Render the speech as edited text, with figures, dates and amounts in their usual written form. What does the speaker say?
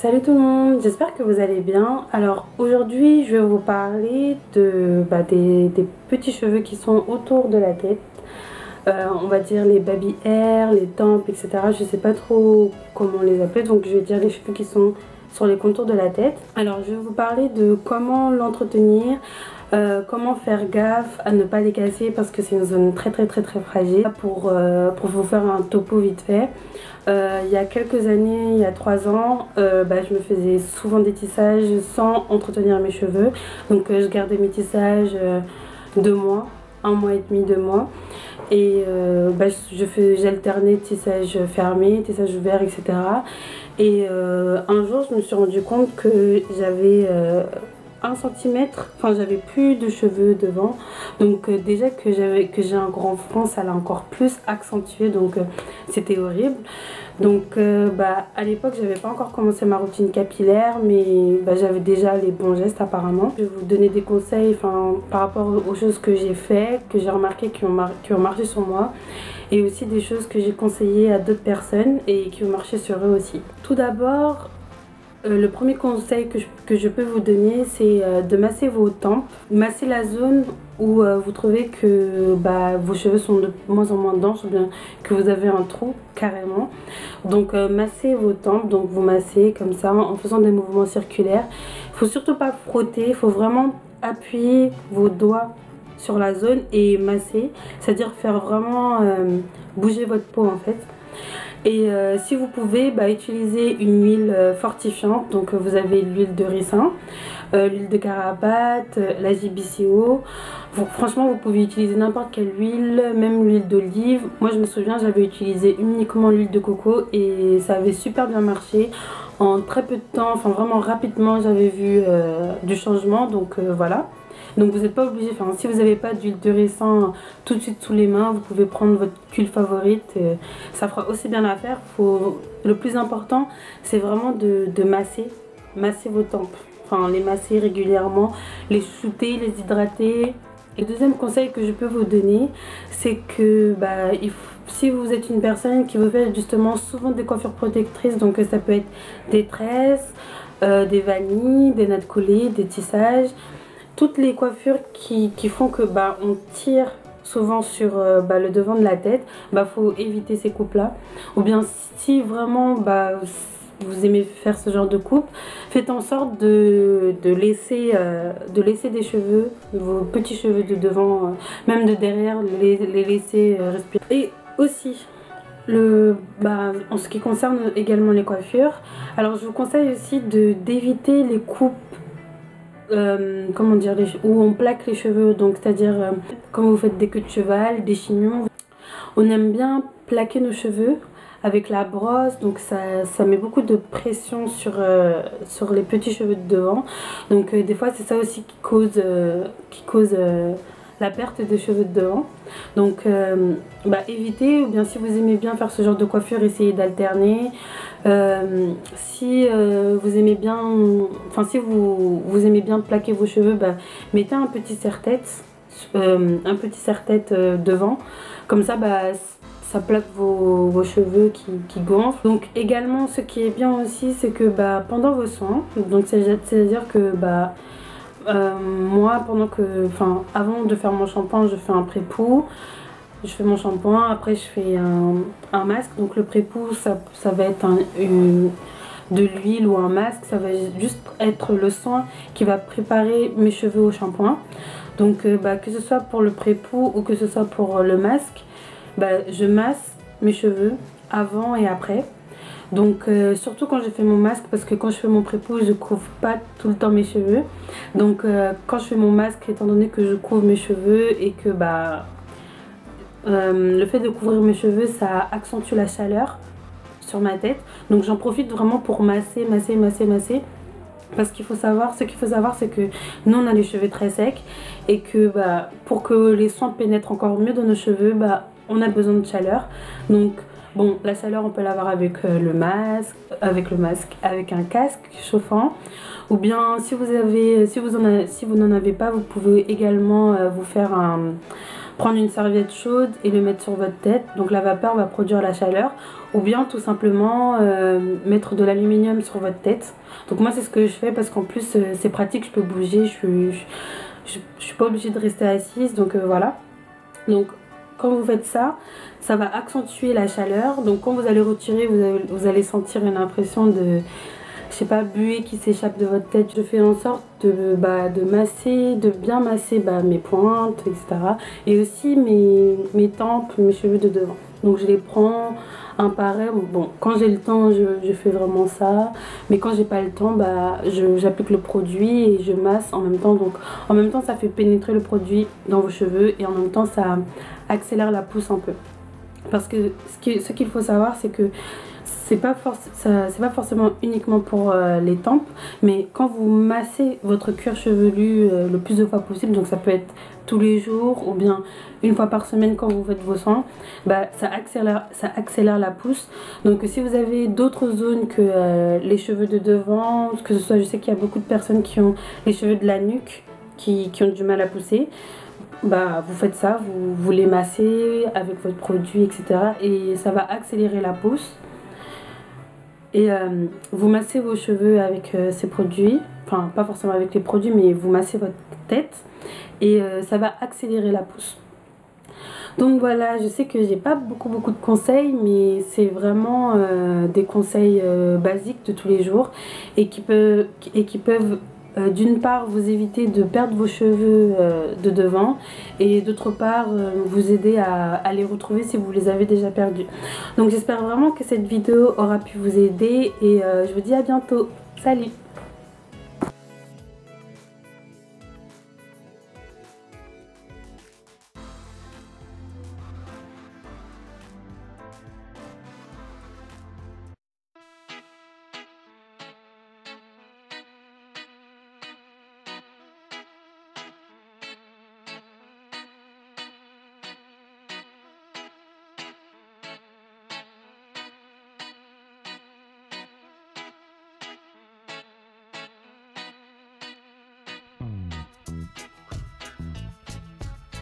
Salut tout le monde, j'espère que vous allez bien. Alors aujourd'hui je vais vous parler des petits cheveux qui sont autour de la tête. On va dire les baby hair, les tempes, etc. Je sais pas trop comment les appeler, donc je vais dire les cheveux qui sont sur les contours de la tête. Alors je vais vous parler de comment l'entretenir, comment faire gaffe à ne pas les casser parce que c'est une zone très fragile. Pour vous faire un topo vite fait, il y a quelques années, il y a 3 ans, je me faisais souvent des tissages sans entretenir mes cheveux. Donc je gardais mes tissages 2 mois, 1 mois et demi, 2 mois. Et j'alternais tissage fermé, tissage ouvert, etc. Et un jour je me suis rendu compte que j'avais 1 centimètre, enfin j'avais plus de cheveux devant, donc déjà que j'ai un grand front, ça l'a encore plus accentué, donc c'était horrible. Donc à l'époque j'avais pas encore commencé ma routine capillaire, mais j'avais déjà les bons gestes apparemment. Je vais vous donner des conseils par rapport aux choses que j'ai fait, que j'ai remarqué qui ont marché sur moi, et aussi des choses que j'ai conseillées à d'autres personnes et qui ont marché sur eux aussi. Tout d'abord, le premier conseil que je peux vous donner, c'est de masser vos tempes. Masser la zone où vous trouvez que vos cheveux sont de moins en moins denses, ou bien que vous avez un trou carrément. Donc massez vos tempes, donc vous massez comme ça en faisant des mouvements circulaires. Il faut surtout pas frotter, il faut vraiment appuyer vos doigts sur la zone et masser, c'est-à-dire faire vraiment bouger votre peau en fait. Et si vous pouvez, utiliser une huile fortifiante. Donc vous avez l'huile de ricin, l'huile de carapace, la JBCO. Franchement vous pouvez utiliser n'importe quelle huile, même l'huile d'olive. Moi je me souviens, j'avais utilisé uniquement l'huile de coco et ça avait super bien marché. En très peu de temps, enfin vraiment rapidement, j'avais vu du changement, donc voilà. Donc vous n'êtes pas obligé, si vous n'avez pas d'huile de ricin tout de suite sous les mains, vous pouvez prendre votre huile favorite, ça fera aussi bien l'affaire. Le plus important, c'est vraiment de masser vos tempes, les masser régulièrement, les shooter, les hydrater. Et le deuxième conseil que je peux vous donner, c'est que si vous êtes une personne qui veut faire justement souvent des coiffures protectrices, donc ça peut être des tresses, des vanilles, des nattes collées, des tissages, toutes les coiffures qui font que on tire souvent sur le devant de la tête, faut éviter ces coupes là. Ou bien si vraiment vous aimez faire ce genre de coupe, faites en sorte de laisser des cheveux, vos petits cheveux de devant, même de derrière, les laisser respirer. Et aussi en ce qui concerne également les coiffures, alors je vous conseille aussi d'éviter les coupes comment dire, où on plaque les cheveux, donc c'est-à-dire quand vous faites des queues de cheval, des chignons. On aime bien plaquer nos cheveux avec la brosse, donc ça met beaucoup de pression sur les petits cheveux de devant, donc des fois c'est ça aussi qui cause la perte de cheveux de devant. Donc évitez, ou bien si vous aimez bien faire ce genre de coiffure, essayez d'alterner. Si vous aimez bien, si vous aimez bien plaquer vos cheveux, mettez un petit serre-tête, devant, comme ça ça plaque vos cheveux qui gonflent. Donc également ce qui est bien aussi, c'est que pendant vos soins, donc c'est-à-dire que moi avant de faire mon shampoing, je fais un pré-pou. Je fais mon shampoing, après je fais un masque. Donc le pré-pou, ça va être de l'huile ou un masque. Ça va juste être le soin qui va préparer mes cheveux au shampoing. Donc que ce soit pour le pré-pou ou que ce soit pour le masque, je masse mes cheveux avant et après. Donc surtout quand je fais mon masque, parce que quand je fais mon pré-pou, je couvre pas tout le temps mes cheveux. Donc quand je fais mon masque, étant donné que je couvre mes cheveux et que le fait de couvrir mes cheveux, ça accentue la chaleur sur ma tête. Donc j'en profite vraiment pour masser. Parce ce qu'il faut savoir, c'est que nous on a les cheveux très secs et que pour que les soins pénètrent encore mieux dans nos cheveux, on a besoin de chaleur. Donc bon, la chaleur on peut l'avoir avec le masque, avec un casque chauffant, ou bien si vous n'en avez pas, vous pouvez également vous faire prendre une serviette chaude et le mettre sur votre tête. Donc la vapeur va produire la chaleur. Ou bien tout simplement mettre de l'aluminium sur votre tête. Donc moi c'est ce que je fais parce qu'en plus c'est pratique, je peux bouger, je suis pas obligée de rester assise. Donc voilà. Donc quand vous faites ça, ça va accentuer la chaleur. Donc quand vous allez retirer, vous allez sentir une impression de, je sais pas, buée qui s'échappe de votre tête. Je fais en sorte de masser, de bien masser mes pointes, etc. Et aussi mes tempes, mes cheveux de devant. Donc je les prends un par un. Bon, quand j'ai le temps, je fais vraiment ça. Mais quand j'ai pas le temps, j'applique le produit et je masse en même temps. Donc en même temps, ça fait pénétrer le produit dans vos cheveux et en même temps, ça accélère la pousse un peu. Parce que ce qu'il faut savoir, c'est que c'est pas forcément uniquement pour les tempes, mais quand vous massez votre cuir chevelu le plus de fois possible, donc ça peut être tous les jours ou bien une fois par semaine quand vous faites vos soins, ça accélère la pousse. Donc si vous avez d'autres zones que les cheveux de devant, que ce soit, je sais qu'il y a beaucoup de personnes qui ont les cheveux de la nuque qui ont du mal à pousser, vous faites ça, vous les massez avec votre produit, etc. Et ça va accélérer la pousse. Et vous massez vos cheveux avec ces produits, enfin pas forcément avec les produits, mais vous massez votre tête et ça va accélérer la pousse. Donc voilà, je sais que j'ai pas beaucoup de conseils, mais c'est vraiment des conseils basiques de tous les jours et qui peuvent d'une part vous éviter de perdre vos cheveux de devant et d'autre part vous aider à les retrouver si vous les avez déjà perdus. Donc j'espère vraiment que cette vidéo aura pu vous aider et je vous dis à bientôt. Salut!